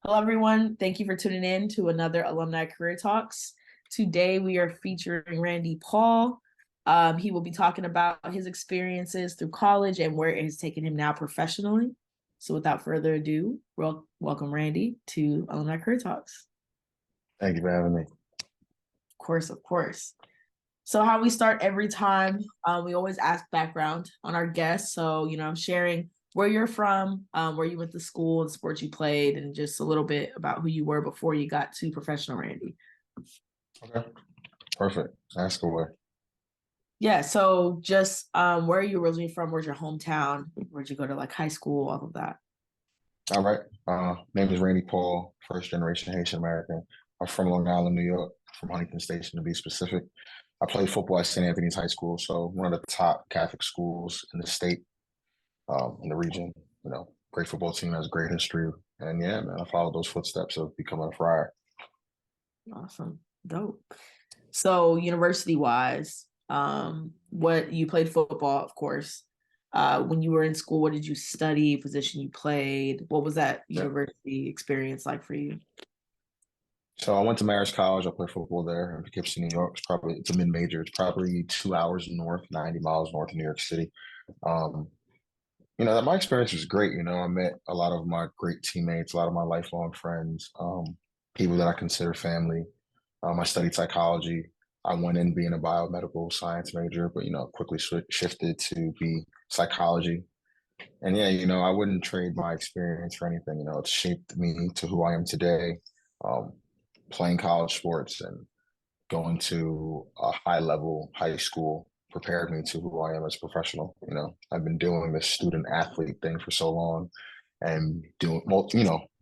Hello, everyone. Thank you for tuning in to another Alumni Career Talks. Today, we are featuring Randy Paul. He will be talking about his experiences through college and where it has taken him now professionally. So, without further ado, welcome Randy to Alumni Career Talks. Thank you for having me. Of course, of course. So, how we start every time, we always ask background on our guests. So, sharing where you're from, where you went to school, the sports you played, and just a little bit about who you were before you got to professional Randy. Okay, perfect. Ask away. Yeah. So, just where are you originally from? Where's your hometown? Where'd you go to like high school? All of that. All right. Name is Randy Paul, first generation Haitian American. I'm from Long Island, New York, from Huntington Station to be specific. I played football at St. Anthony's High School, so one of the top Catholic schools in the state, in the region. Great football team has great history, and yeah, man, I followed those footsteps of becoming a friar. Awesome. Dope. So, university wise, what you played football, of course. When you were in school, what did you study, position you played? What was that Yeah. university experience like for you? So I went to Marist College. I played football there in Poughkeepsie, New York. It's a mid-major. It's probably 2 hours north, 90 miles north of New York City. Um, that my experience was great. I met a lot of my great teammates, a lot of my lifelong friends, people that I consider family. I studied psychology. I went in being a biomedical science major, but quickly shifted to be psychology. And yeah, I wouldn't trade my experience for anything. It shaped me to who I am today. Um, Playing college sports and going to a high level high school prepared me to who I am as a professional. I've been doing this student athlete thing for so long and doing, well,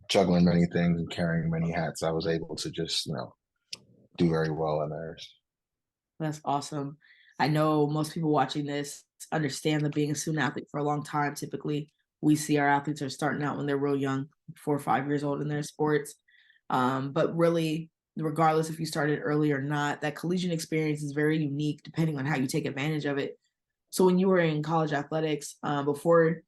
juggling many things and carrying many hats. I was able to just, do very well in there. That's awesome. I know most people watching this understand that being a student athlete for a long time, typically we see our athletes are starting out when they're real young, 4 or 5 years old in their sports. But really, regardless if you started early or not, that collegiate experience is very unique depending on how you take advantage of it. So when you were in college athletics, before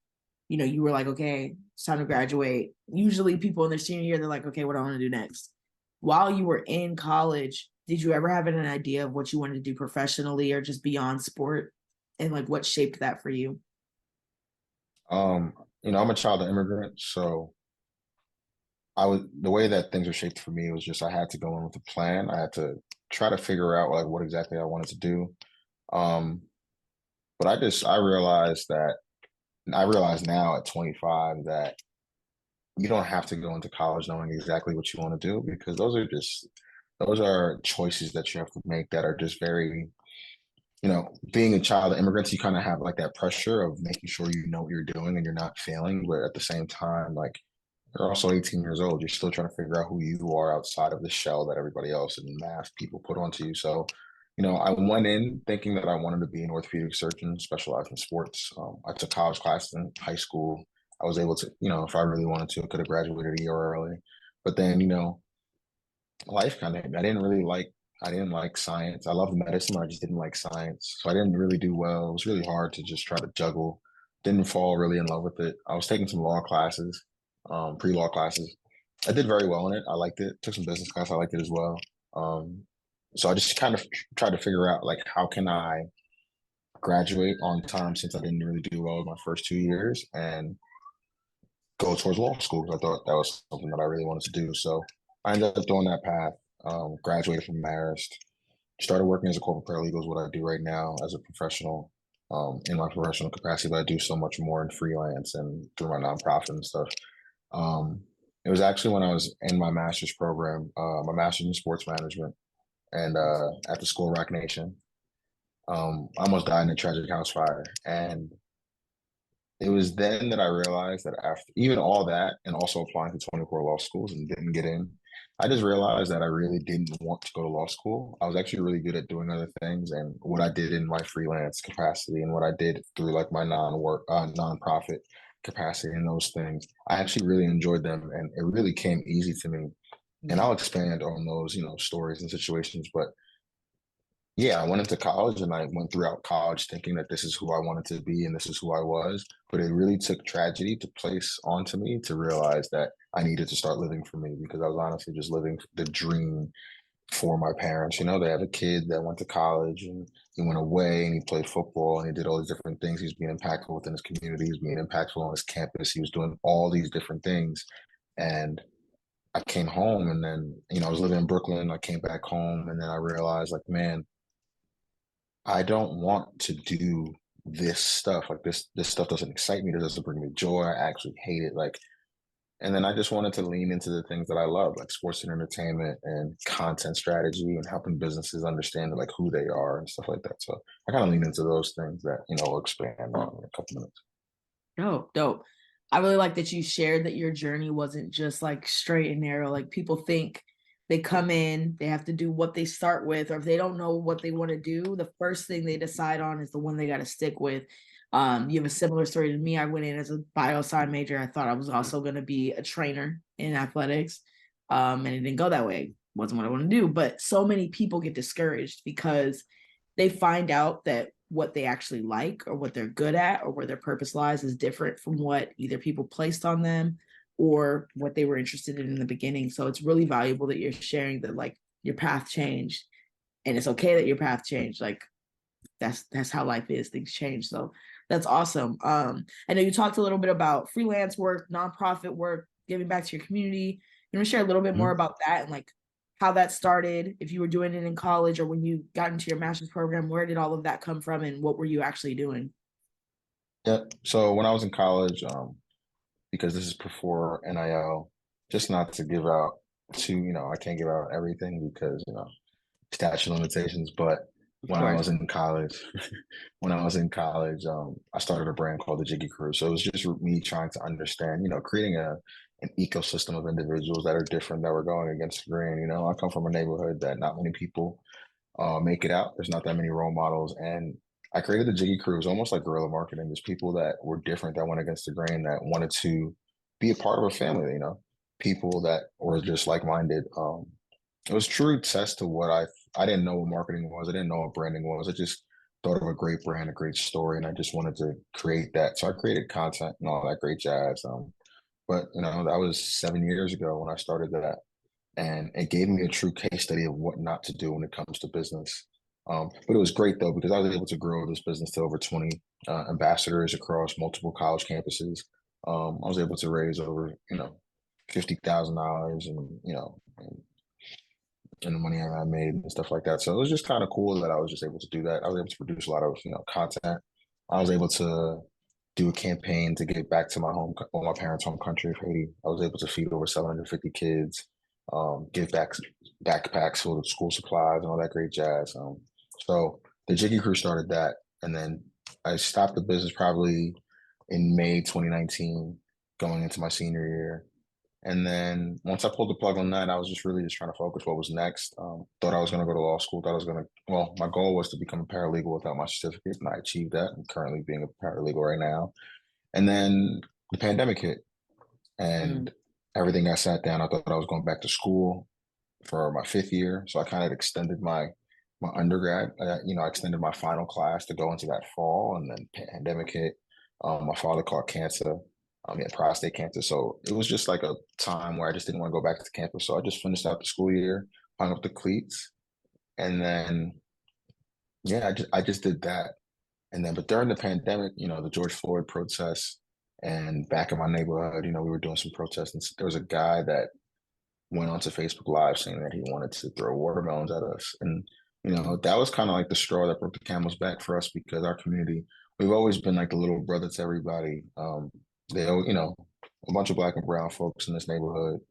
you were like, okay, it's time to graduate. Usually people in their senior year, they're like, okay, what do I want to do next? While you were in college, did you ever have an idea of what you wanted to do professionally or just beyond sport? And like what shaped that for you? Um, I'm a child of immigrant, so the way that things were shaped for me was just I had to go in with a plan. I had to try to figure out like what exactly I wanted to do. Um, but I realize now at 25 that you don't have to go into college knowing exactly what you want to do because those are choices that you have to make that are just very, being a child of immigrants, you kind of have like that pressure of making sure you know what you're doing and you're not failing, but at the same time, like you're also 18 years old. You're still trying to figure out who you are outside of the shell that everybody else and mass people put onto you. So, I went in thinking that I wanted to be an orthopedic surgeon, specialized in sports. I took college classes in high school. I was able to, if I really wanted to, I could have graduated a year early. But then, life kind of, I didn't like science. I loved medicine, but I just didn't like science. So I didn't really do well. It was really hard to just try to juggle. Didn't fall really in love with it. I was taking some law classes, pre-law classes. I did very well in it. I liked it. Took some business class. I liked it as well. So I just kind of tried to figure out like how can I graduate on time since I didn't really do well in my first 2 years and go towards law school because I thought that was something that I really wanted to do. So I ended up doing that path. Graduated from Marist. Started working as a corporate paralegal is what I do right now as a professional. In my professional capacity, but I do so much more in freelance and through my nonprofit and stuff. Um, it was actually when I was in my master's program, my master's in sports management, and at the school Rock Nation. I almost died in a tragic house fire, and it was then that I realized that after even all that, and also applying to 24 law schools and didn't get in, I just realized that I really didn't want to go to law school. I was actually really good at doing other things, and what I did in my freelance capacity and what I did through like my nonprofit capacity and those things, I actually really enjoyed them, and it really came easy to me. And I'll expand on those, stories and situations, but Yeah, I went into college and I went throughout college thinking that this is who I wanted to be and this is who I was. But it really took tragedy to place onto me to realize that I needed to start living for me because I was honestly just living the dream for my parents. You know, they have a kid that went to college and he went away and he played football and he did all these different things. He was being impactful within his community, he was being impactful on his campus, he was doing all these different things. And I came home and then, I was living in Brooklyn. I came back home and then I realized, like, man, I don't want to do this stuff. Like this stuff doesn't excite me. This doesn't bring me joy. I actually hate it. Like, and then I just wanted to lean into the things that I love, like sports and entertainment and content strategy and helping businesses understand like who they are and stuff like that. So I kind of lean into those things that, we'll expand on in a couple minutes. Dope, dope. I really like that you shared that your journey wasn't just like straight and narrow. Like people think they come in, they have to do what they start with, or if they don't know what they want to do, the first thing they decide on is the one they got to stick with. You have a similar story to me. I went in as a bio-sci major. I thought I was also going to be a trainer in athletics, and it didn't go that way. It wasn't what I want to do. But so many people get discouraged because they find out that what they actually like or what they're good at or where their purpose lies is different from what either people placed on them or what they were interested in the beginning. So it's really valuable that you're sharing that like your path changed and it's okay that your path changed. Like that's how life is. Things change. So that's awesome. I know you talked a little bit about freelance work, nonprofit work, giving back to your community. You want to share a little bit more Mhm. about that and like how that started, if you were doing it in college or when you got into your master's program, where did all of that come from and what were you actually doing? Yeah. So when I was in college, because this is before NIL, just not to give out I can't give out everything because, statute of limitations. But Of when I course. was in college, I started a brand called the Jiggy Crew. So it was just me trying to understand, creating an ecosystem of individuals that are different that were going against the grain. I come from a neighborhood that not many people make it out. There's not that many role models, and I created the Jiggy Crew. It was almost like guerrilla marketing. There's people that were different that went against the grain that wanted to be a part of a family. People that were just like minded. It was true test to what I didn't know what marketing was. I didn't know what branding was. I just thought of a great brand, a great story, and I just wanted to create that. So I created content and all that great jazz. But that was 7 years ago when I started that, and it gave me a true case study of what not to do when it comes to business. But it was great though because I was able to grow this business to over 20 ambassadors across multiple college campuses. I was able to raise over $50,000 and the money I made and stuff like that. So it was just kind of cool that I was just able to do that. I was able to produce a lot of content. I was able to do a campaign to give back to my parents' home country of Haiti. I was able to feed over 750 kids, give back backpacks full of school supplies and all that great jazz. So the Jiggy Crew started that, and then I stopped the business probably in May 2019, going into my senior year. And then once I pulled the plug on that, I was just really just trying to focus what was next. Thought I was going to go to law school. Thought I was going to, well, my goal was to become a paralegal without my certificate, and I achieved that. I'm currently being a paralegal right now. And then the pandemic hit, Mm, and everything got sat down. I thought I was going back to school for my fifth year, so I kind of extended my undergrad. I extended my final class to go into that fall, and then pandemic hit. My father caught cancer. He had prostate cancer, so it was just like a time where I just didn't want to go back to campus. So I just finished out the school year, hung up the cleats, and then yeah, I just did that. And then, but during the pandemic, the George Floyd protests, and back in my neighborhood, we were doing some protests, and there was a guy that went onto Facebook Live saying that he wanted to throw watermelons at us. And, that was kind of like the straw that broke the camel's back for us because our community, we've always been like the little brother to everybody. A bunch of black and brown folks in this neighborhood,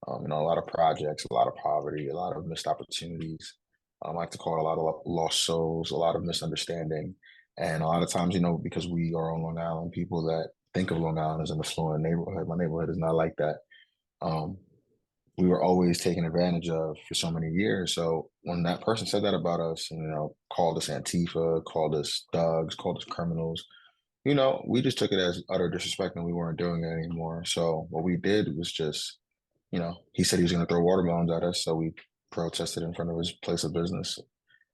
a lot of projects, a lot of poverty, a lot of missed opportunities. I like to call it a lot of lost souls, a lot of misunderstanding. And a lot of times, because we are on Long Island, people that think of Long Island as an affluent neighborhood, my neighborhood is not like that. Um, we were always taken advantage of for so many years. So when that person said that about us, and, called us Antifa, called us thugs, called us criminals, we just took it as utter disrespect and we weren't doing it anymore. So what we did was just, he said he was going to throw watermelons at us. So we protested in front of his place of business.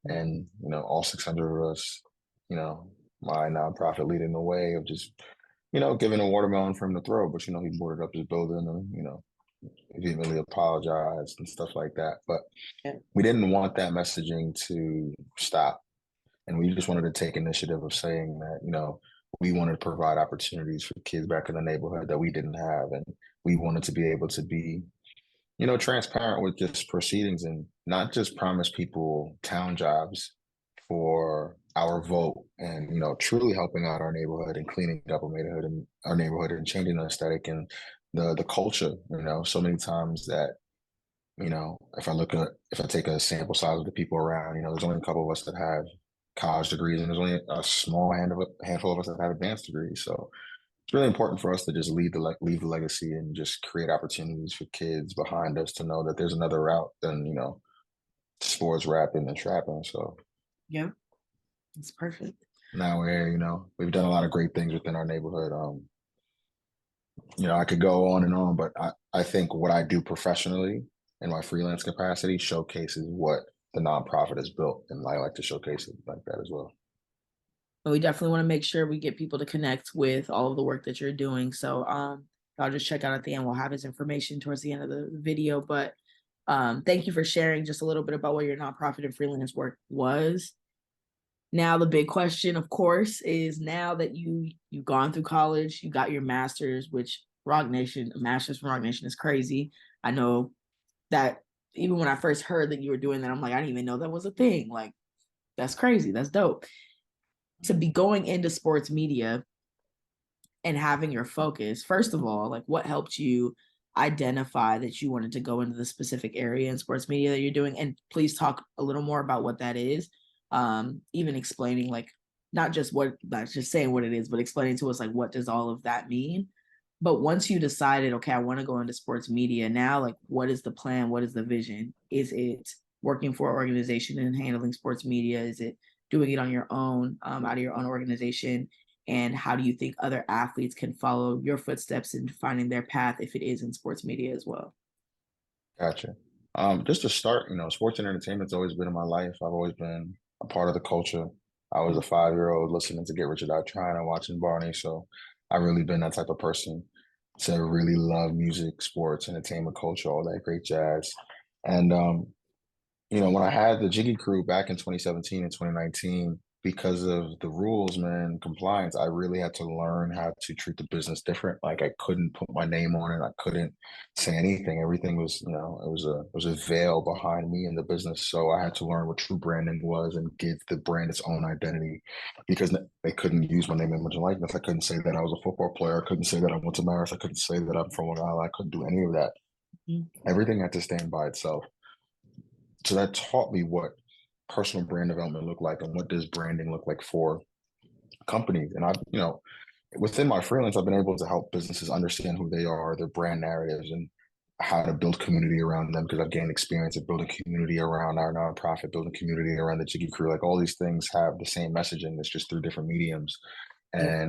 Mm. and all 600 of us, you know, my nonprofit leading the way of just giving a watermelon for him to throw, but he boarded up his building and vehemently apologized and stuff like that. But Yeah. we didn't want that messaging to stop. And we just wanted to take initiative of saying that, we wanted to provide opportunities for kids back in the neighborhood that we didn't have. And we wanted to be able to be, transparent with just proceedings and not just promise people town jobs for our vote and, truly helping out our neighborhood and cleaning up our neighborhood and changing the aesthetic and the culture, so many times that if I take a sample size of the people around, there's only a couple of us that have college degrees, and there's only a small handful of us that have advanced degrees. So it's really important for us to just leave the legacy and just create opportunities for kids behind us to know that there's another route than sports, rapping, and trapping. So Yeah. It's perfect. now we're here. We've done a lot of great things within our neighborhood. I could go on and on, but I think what I do professionally in my freelance capacity showcases what the nonprofit has built. And I like to showcase it like that as well. But we definitely want to make sure we get people to connect with all of the work that you're doing. So I'll just check out at the end. We'll have his information towards the end of the video. But thank you for sharing just a little bit about what your nonprofit and freelance work was. Now the big question, of course, is now that you've gone through college, you got your master's, which Rock Nation, a master's from Rock Nation is crazy. I know that even when I first heard that you were doing that, I'm like, I didn't even know that was a thing. Like, that's crazy. That's dope. To be going into sports media and having your focus, first of all, like what helped you identify that you wanted to go into the specific area in sports media that you're doing? And please talk a little more about what that is. Even explaining like not just saying what it is, but explaining to us like what does all of that mean. But once you decided, okay, I want to go into sports media now, like what is the plan? What is the vision? Is it working for an organization and handling sports media? Is it doing it on your own, out of your own organization? And how do you think other athletes can follow your footsteps in finding their path if it is in sports media as well? Gotcha. Just to start, sports and entertainment's always been in my life. I've always been a part of the culture. I was a 5-year-old listening to Get Rich or Die Trying and watching Barney. So I've really been that type of person to really love music, sports, entertainment, culture, all that great jazz. And when I had the Jiggy Crew back in 2017 and 2019, because of the rules, man, compliance, I really had to learn how to treat the business different. Like I couldn't put my name on it. I couldn't say anything. Everything was, it was a veil behind me in the business. So I had to learn what true branding was and give the brand its own identity because they couldn't use my name, image, and likeness. I couldn't say that I was a football player. I couldn't say that I went to Marist. I couldn't say that I'm from Long Island. I couldn't do any of that. Mhm. Everything had to stand by itself. So that taught me what personal brand development looked like and what does branding look like for companies. And within my freelance, I've been able to help businesses understand who they are, their brand narratives, and how to build community around them because I've gained experience of building community around our nonprofit, building community around the Jiggy Crew. Like all these things have the same messaging. It's just through different mediums. Yeah.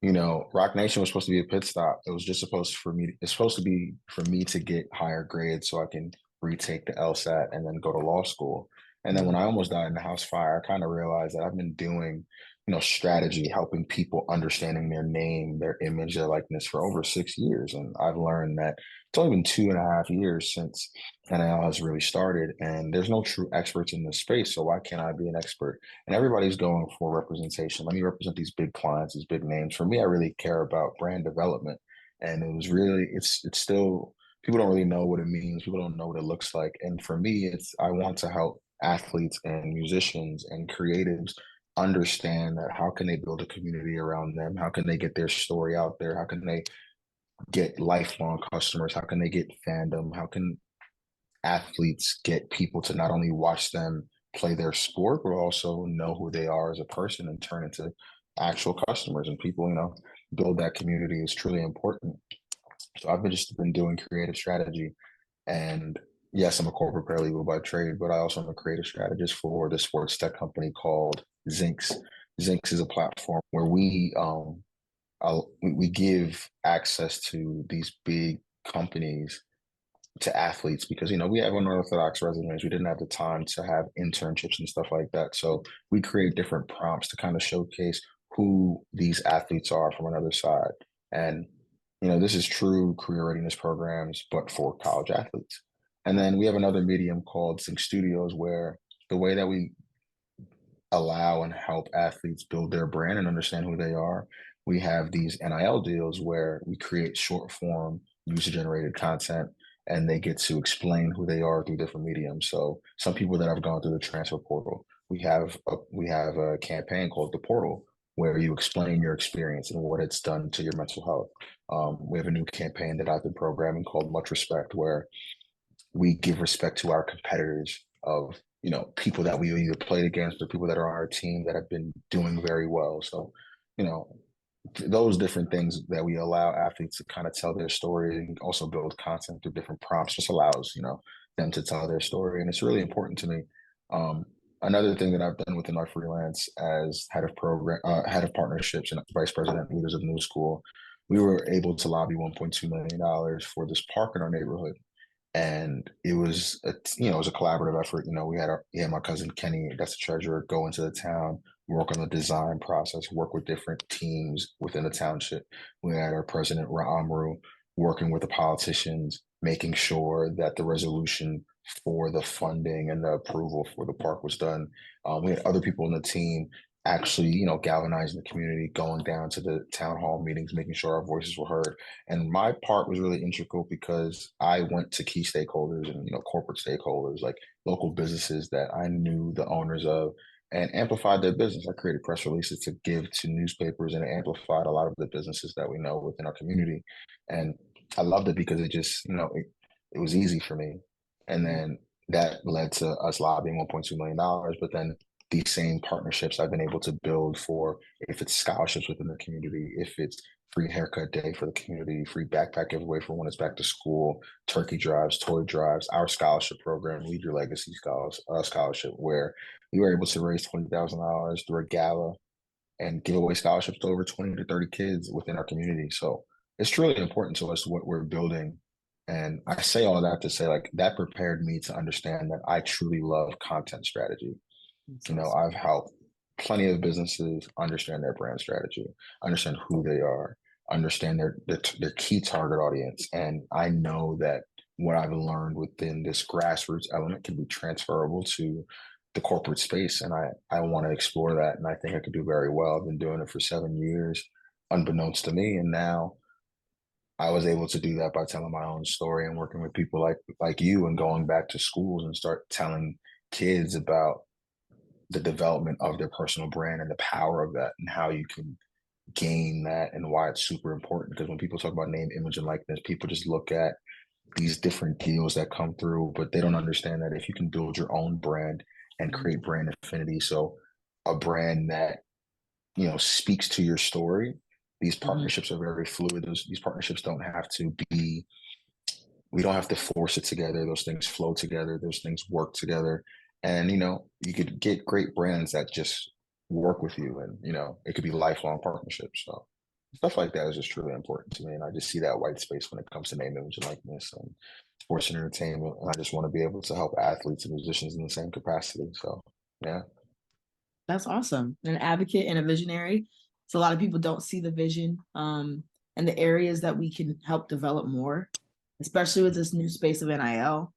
And Rock Nation was supposed to be a pit stop. It was just supposed for me. It's supposed to be for me to get higher grades so I can retake the LSAT and then go to law school. And then when Mhm. I almost died in the house fire, I kind of realized that I've been doing, strategy, helping people understanding their name, their image, their likeness for over 6 years. And I've learned that it's only been 2.5 years since NIL has really started, and there's no true experts in this space. So why can't I be an expert? And everybody's going for representation. Let me represent these big clients, these big names. For me, I really care about brand development. And it was really, it's still, people don't really know what it means. People don't know what it looks like. And for me, I want to help athletes and musicians and creatives understand that how can they build a community around them? How can they get their story out there? How can they get lifelong customers? How can they get fandom? How can athletes get people to not only watch them play their sport, but also know who they are as a person and turn into actual customers and people, build that community is truly important. So I've been doing creative strategy and yes, I'm a corporate paralegal by trade, but I also am a creative strategist for the sports tech company called Zinx. Zinx is a platform where we give access to these big companies to athletes because we have unorthodox resumes. We didn't have the time to have internships and stuff like that. So we create different prompts to kind of showcase who these athletes are from another side. And this is true career readiness programs, but for college athletes. And then we have another medium called Sync Studios, where the way that we allow and help athletes build their brand and understand who they are. We have these NIL deals where we create short form user generated content and they get to explain who they are through different mediums. So some people that have gone through the transfer portal, we have a campaign called the portal where you explain your experience and what it's done to your mental health. We have a new campaign that I've been programming called Much Respect, where we give respect to our competitors of people that we either played against or people that are on our team that have been doing very well. So you know those different things that we allow athletes to kind of tell their story and also build content through different prompts just allows them to tell their story, and it's really important to me. um, Another thing that I've done within our freelance as head of partnerships and vice president leaders of new school, we were able to lobby $1.2 million for this park in our neighborhood, and it was a collaborative effort. We had my cousin Kenny, that's the treasurer, go into the town, work on the design process, work with different teams within the township. We had our president Ra'amru working with the politicians, making sure that the resolution for the funding and the approval for the park was done. We had other people in the team actually, galvanizing the community, going down to the town hall meetings, making sure our voices were heard. And my part was really integral because I went to key stakeholders and corporate stakeholders, like local businesses that I knew the owners of, and amplified their business. I created press releases to give to newspapers, and it amplified a lot of the businesses that we know within our community. And I loved it because it just, it was easy for me. And then that led to us lobbying $1.2 million. But then these same partnerships I've been able to build for, if it's scholarships within the community, if it's free haircut day for the community, free backpack giveaway for when it's back to school, turkey drives, toy drives, our scholarship program, Lead Your Legacy scholarship, where we were able to raise $20,000 through a gala and give away scholarships to over 20 to 30 kids within our community. So it's truly important to us what we're building. And I say all of that to say, like, that prepared me to understand that I truly love content strategy. That's awesome. I've helped plenty of businesses understand their brand strategy, understand who they are, understand their key target audience. And I know that what I've learned within this grassroots element can be transferable to the corporate space. And I want to explore that. And I think I could do very well. I've been doing it for 7 years, unbeknownst to me. And now I was able to do that by telling my own story and working with people like you and going back to schools and start telling kids about the development of their personal brand and the power of that and how you can gain that and why it's super important. Because when people talk about name, image, and likeness, people just look at these different deals that come through, but they don't understand that if you can build your own brand and create brand affinity, so a brand that speaks to your story, these Mhm. partnerships are very fluid. These partnerships don't have to be, we don't have to force it together. Those things flow together. Those things work together. And, you could get great brands that just work with you, and, it could be lifelong partnerships. So stuff like that is just truly important to me. And I just see that white space when it comes to name, image, and likeness and sports and entertainment. And I just want to be able to help athletes and musicians in the same capacity. So, yeah. That's awesome. An advocate and a visionary. So a lot of people don't see the vision and the areas that we can help develop more, especially with this new space of NIL.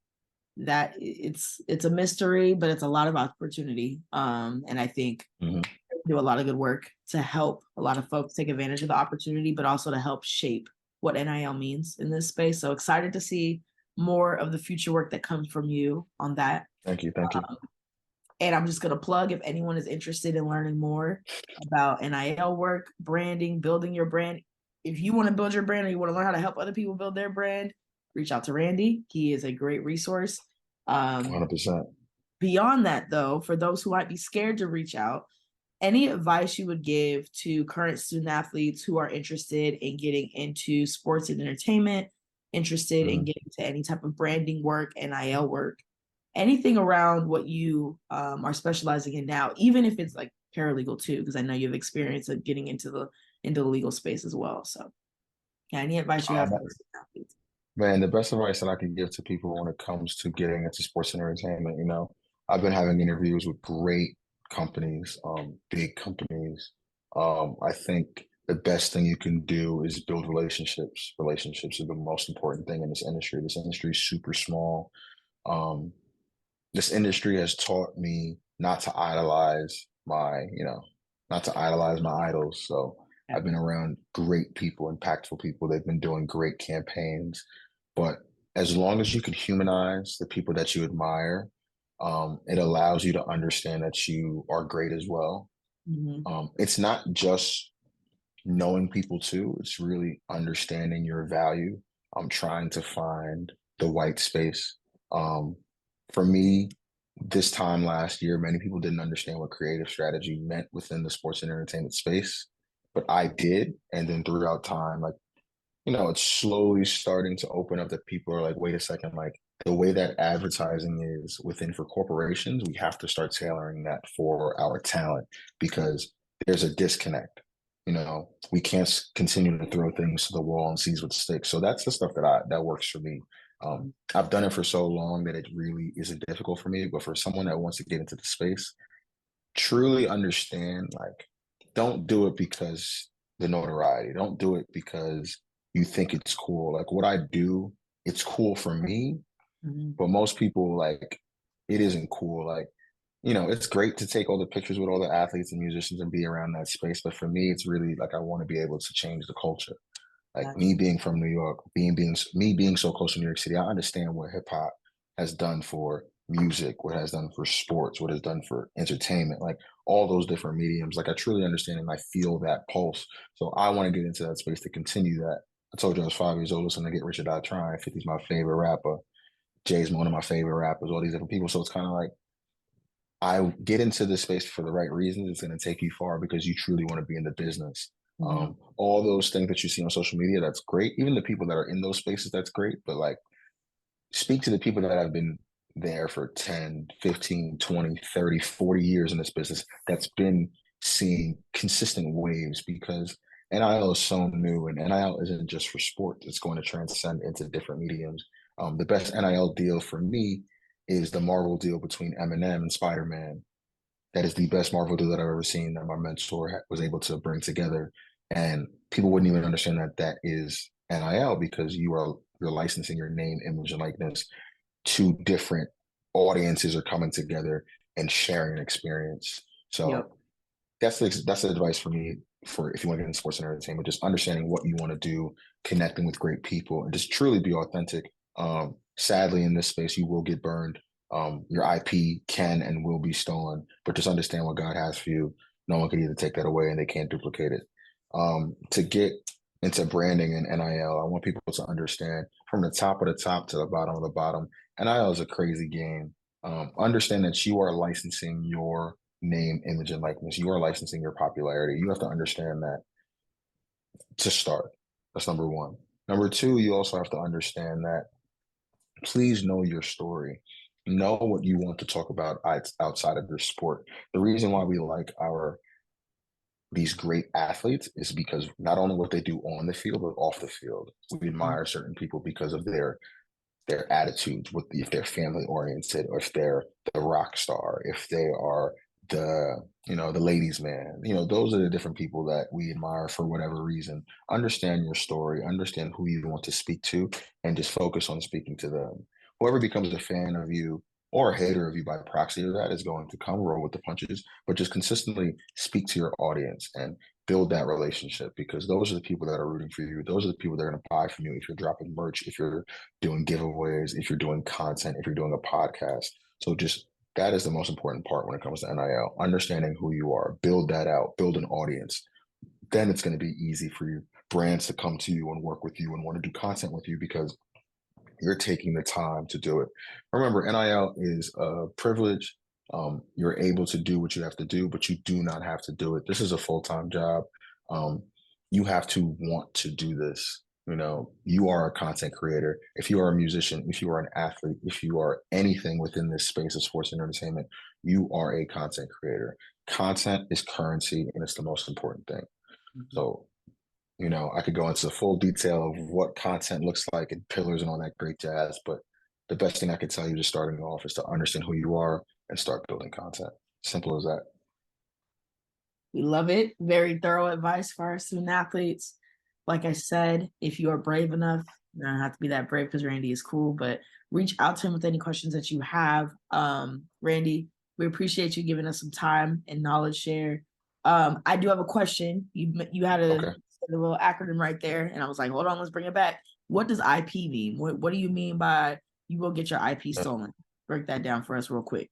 That it's a mystery, but it's a lot of opportunity. And I think Mhm. do a lot of good work to help a lot of folks take advantage of the opportunity, but also to help shape what NIL means in this space. So excited to see more of the future work that comes from you on that. Thank you. Thank you. And I'm just going to plug, if anyone is interested in learning more about NIL work, branding, building your brand. If you want to build your brand or you want to learn how to help other people build their brand, reach out to Randy. He is a great resource. 100%. Beyond that, though, for those who might be scared to reach out, any advice you would give to current student athletes who are interested in getting into sports and entertainment, interested in Mhm. getting to any type of branding work, NIL work, anything around what you are specializing in now, even if it's like paralegal too, because I know you have experience of getting into the legal space as well. So, yeah, any advice you have Um, for student athletes? Man, the best advice that I can give to people when it comes to getting into sports and entertainment, I've been having interviews with great companies, big companies. I think the best thing you can do is build relationships. Relationships are the most important thing in this industry. This industry is super small. Um, this industry has taught me not to idolize my idols. So Yeah. I've been around great people, impactful people. They've been doing great campaigns. But as long as you can humanize the people that you admire, it allows you to understand that you are great as well. Mhm. It's not just knowing people too, it's really understanding your value. I'm trying to find the white space. Um, for me, this time last year, many people didn't understand what creative strategy meant within the sports and entertainment space, but I did. And then throughout time, like, it's slowly starting to open up that people are like, wait a second, like the way that advertising is within for corporations, we have to start tailoring that for our talent because there's a disconnect. We can't continue to throw things to the wall and see what sticks. So that's the stuff that works for me. I've done it for so long that it really isn't difficult for me. But for someone that wants to get into the space, truly understand, like, don't do it because the notoriety. Don't do it because you think it's cool. Like what I do, it's cool for me, Mhm. but most people like it isn't cool. Like, it's great to take all the pictures with all the athletes and musicians and be around that space. But for me, it's really like I want to be able to change the culture. Like me Gotcha. being from New York, me being so close to New York City, I understand what hip hop has done for music, what it has done for sports, what it's done for entertainment, like all those different mediums. Like I truly understand and I feel that pulse. So I want to get into that space to continue that. I told you I was 5 years old listening to Get Rich or Die Trying. 50's my favorite rapper. Jay's one of my favorite rappers, all these different people. So it's kind of like I get into this space for the right reasons. It's going to take you far because you truly want to be in the business. Mhm. All those things that you see on social media, that's great. Even the people that are in those spaces, that's great. But like, speak to the people that have been there for 10, 15, 20, 30, 40 years in this business that's been seeing consistent waves because NIL is so new and NIL isn't just for sport. It's going to transcend into different mediums. The best NIL deal for me is the Marvel deal between Eminem and Spider-Man. That is the best Marvel deal that I've ever seen that my mentor was able to bring together. And people wouldn't even understand that that is NIL because you're licensing your name, image, and likeness. Two different audiences are coming together and sharing an experience. Yep. So that's the advice for me for if you want to get into sports and entertainment, just understanding what you want to do, connecting with great people, and just truly be authentic. Sadly, in this space, you will get burned. Your IP can and will be stolen, but just understand what God has for you. No one can either take that away and they can't duplicate it. To get into branding and NIL, I want people to understand from the top of the top to the bottom of the bottom. NIL is a crazy game. Understand that you are licensing your name, image, and likeness. You are licensing your popularity. You have to understand that to start. That's number one. Number two, you also have to understand that please know your story. Know what you want to talk about outside of your sport. The reason why we like our these great athletes is because not only what they do on the field, but off the field. We Mhm. admire certain people because of their attitudes, with if they're family oriented or if they're the rock star, if they are the ladies man. Those are the different people that we admire for whatever reason. Understand your story, understand who you want to speak to, and just focus on speaking to them. Whoever becomes a fan of you or a hater of you by proxy of that is going to come roll with the punches, but just consistently speak to your audience and build that relationship because those are the people that are rooting for you. Those are the people that are going to buy from you if you're dropping merch, if you're doing giveaways, if you're doing content, if you're doing a podcast. So just that is the most important part when it comes to NIL. Understanding who you are, build that out, build an audience. Then it's going to be easy for you brands to come to you and work with you and want to do content with you because you're taking the time to do it. Remember, NIL is a privilege. You're able to do what you have to do, but you do not have to do it. This is a full-time job. Um, you have to want to do this. You are a content creator. If you are a musician, if you are an athlete, if you are anything within this space of sports and entertainment, you are a content creator. Content is currency, and it's the most important thing. Mhm. So I could go into full detail of what content looks like and pillars and all that great jazz. But the best thing I could tell you just starting off is to understand who you are and start building content. Simple as that. We love it. Very thorough advice for our student athletes. Like I said, if you are brave enough, you don't have to be that brave because Randy is cool, but reach out to him with any questions that you have. Randy, we appreciate you giving us some time and knowledge share. I do have a question. You had a Okay. little acronym right there, and I was like, hold on, let's bring it back. What does IP mean? What do you mean by you will get your IP stolen? Break that down for us real quick.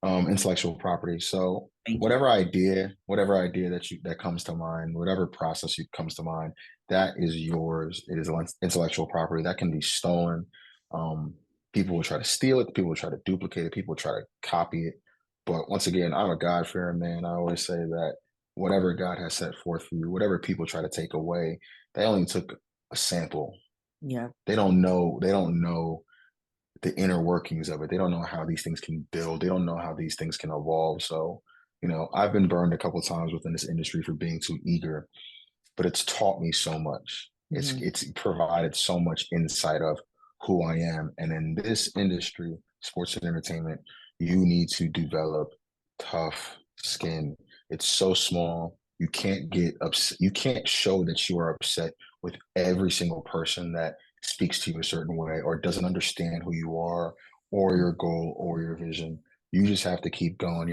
Intellectual property. So Thank you. whatever idea that comes to mind, whatever process comes to mind, that is yours. It is intellectual property that can be stolen. Um, People will try to steal it. People will try to duplicate it. People will try to copy it. But once again, I'm a God-fearing man. I always say that whatever God has set forth for you, whatever people try to take away, they only took a sample. Yeah. They don't know the inner workings of it. They don't know how these things can build. They don't know how these things can evolve. So, I've been burned a couple of times within this industry for being too eager, but it's taught me so much. It's Mhm. it's provided so much insight of who I am. And in this industry, sports and entertainment, you need to develop tough skin. It's so small. You can't get upset. You can't show that you are upset with every single person that speaks to you a certain way or doesn't understand who you are or your goal or your vision. You just have to keep going.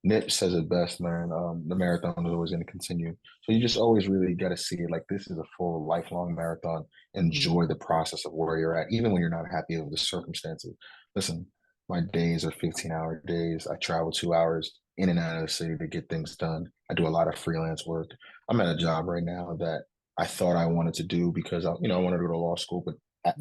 Nip says it best, man. The marathon is always going to continue. So you just always really got to see it like this is a full lifelong marathon. Mhm. Enjoy the process of where you're at, even when you're not happy with the circumstances. Listen, my days are 15-hour days. I travel 2 hours in and out of the city to get things done. I do a lot of freelance work. I'm at a job right now that I thought I wanted to do because I wanted to go to law school, but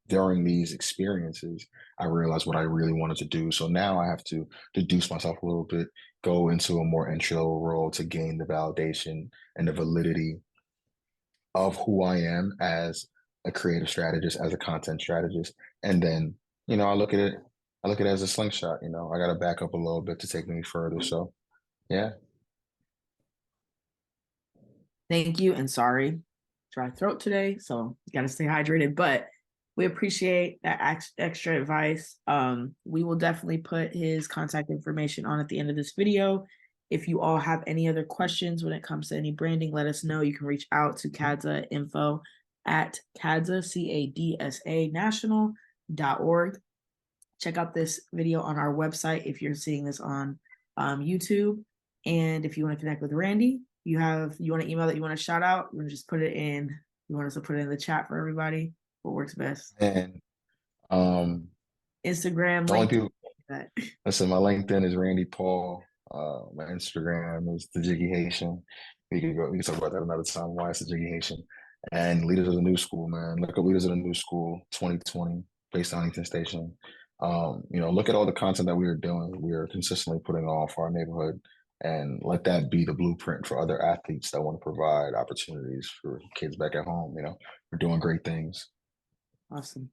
during these experiences, I realized what I really wanted to do. So now I have to deduce myself a little bit, go into a more entry level role to gain the validation and the validity of who I am as a creative strategist, as a content strategist. And then, I look at it as a slingshot, I got to back up a little bit to take me further. So yeah. Thank you and sorry. Dry throat today, so you got to stay hydrated. But we appreciate that extra advice. We will definitely put his contact information on at the end of this video. If you all have any other questions when it comes to any branding, let us know. You can reach out to CADSA info at CADSA, CADSA national.org. Check out this video on our website if you're seeing this on YouTube. And if you want to connect with Randy, you want an email that you want to shout out, you want to just put it in, you want us to put it in the chat for everybody. What works best? And um, Instagram, the only LinkedIn, people, that. listen, my LinkedIn is Randy Paul. My Instagram is the Jiggy Haitian. We can talk about that another time. Why it's the Jiggy Haitian. And Leaders of the New School, man. Look up Leaders of the New School 2020, based on Huntington Station. Look at all the content that we are doing. We are consistently putting on for our neighborhood, and let that be the blueprint for other athletes that want to provide opportunities for kids back at home. We're doing great things. Awesome.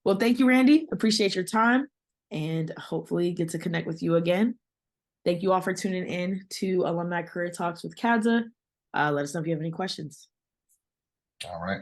Well, thank you, Randy. Appreciate your time and hopefully get to connect with you again. Thank you all for tuning in to Alumni Career Talks with CADSA. Let us know if you have any questions. All right.